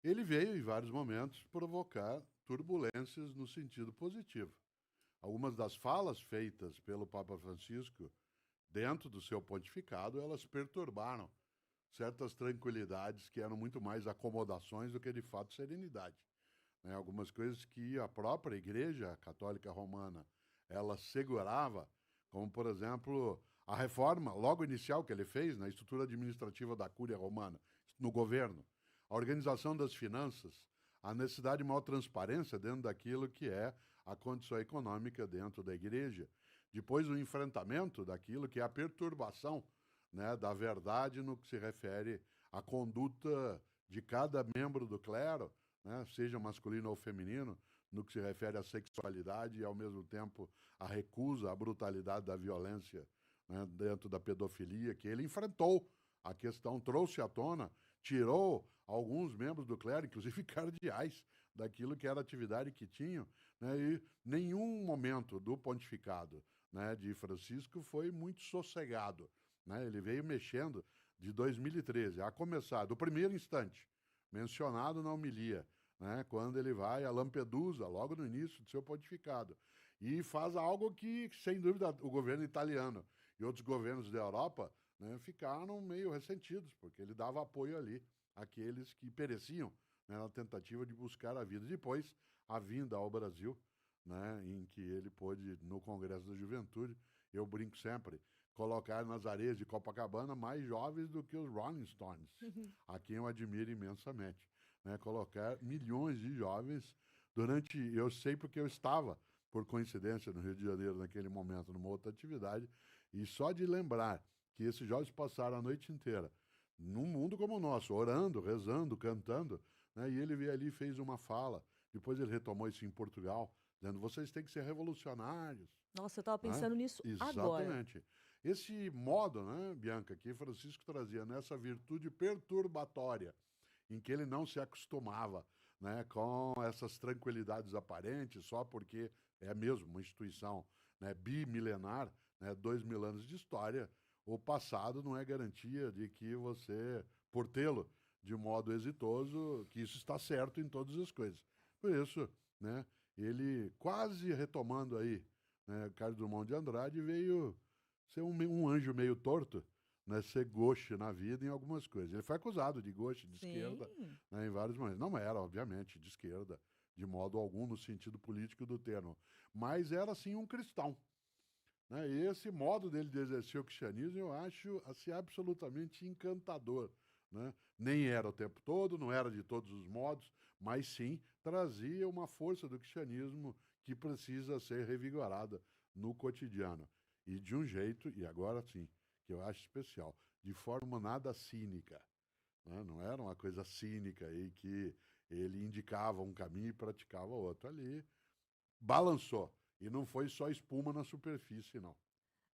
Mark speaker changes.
Speaker 1: Ele veio, em vários momentos, provocar turbulências no sentido positivo. Algumas das falas feitas pelo Papa Francisco dentro do seu pontificado, elas perturbaram certas tranquilidades que eram muito mais acomodações do que, de fato, serenidade. Né? Algumas coisas que a própria Igreja Católica Romana ela segurava, como, por exemplo, a reforma logo inicial que ele fez na estrutura administrativa da Cúria Romana, no governo, a organização das finanças, a necessidade de maior transparência dentro daquilo que é a condição econômica dentro da Igreja. Depois, o enfrentamento daquilo que é a perturbação, né, da verdade no que se refere à conduta de cada membro do clero, né, seja masculino ou feminino, no que se refere à sexualidade e, ao mesmo tempo, à recusa, à brutalidade da violência, né, dentro da pedofilia, que ele enfrentou. A questão trouxe à tona, tirou alguns membros do clero, inclusive cardeais, daquilo que era a atividade que tinham, né, e nenhum momento do pontificado, né, de Francisco foi muito sossegado. Né, ele veio mexendo de 2013, a começar do primeiro instante, mencionado na homilia, né, quando ele vai a Lampedusa, logo no início do seu pontificado, e faz algo que, sem dúvida, o governo italiano e outros governos da Europa, né, ficaram meio ressentidos, porque ele dava apoio ali àqueles que pereciam, né, na tentativa de buscar a vida. Depois, a vinda ao Brasil, né, em que ele pôde, no Congresso da Juventude, eu brinco sempre, colocar nas areias de Copacabana mais jovens do que os Rolling Stones, a quem eu admiro imensamente. Né, colocar milhões de jovens durante, eu sei porque eu estava, por coincidência, no Rio de Janeiro naquele momento, numa outra atividade, e só de lembrar que esses jovens passaram a noite inteira num mundo como o nosso, orando, rezando, cantando, né, e ele veio ali e fez uma fala, depois ele retomou isso em Portugal, dizendo, vocês têm que ser revolucionários.
Speaker 2: Nossa, eu estava
Speaker 1: Né?
Speaker 2: pensando nisso agora.
Speaker 1: Exatamente. Esse modo, né, Bianca, que Francisco trazia nessa virtude perturbatória, em que ele não se acostumava, né, com essas tranquilidades aparentes, só porque é mesmo uma instituição, né, bimilenar, né, 2000 anos de história, o passado não é garantia de que você, por tê-lo de modo exitoso, que isso está certo em todas as coisas. Por isso, né, ele quase retomando aí, né, Carlos Drummond de Andrade veio ser um anjo meio torto, né, ser gauche na vida em algumas coisas. Ele foi acusado de gauche, de
Speaker 2: Sim.
Speaker 1: esquerda, né, em vários momentos. Não era, obviamente, de esquerda, de modo algum no sentido político do termo, mas era, sim, um cristão. Né? E esse modo dele de exercer o cristianismo eu acho assim, absolutamente encantador. Né? Nem era o tempo todo, não era de todos os modos, mas sim trazia uma força do cristianismo que precisa ser revigorada no cotidiano. E de um jeito, e agora sim, que eu acho especial, de forma nada cínica. Né? Não era uma coisa cínica aí que ele indicava um caminho e praticava outro. Ali balançou. E não foi só espuma na superfície, não.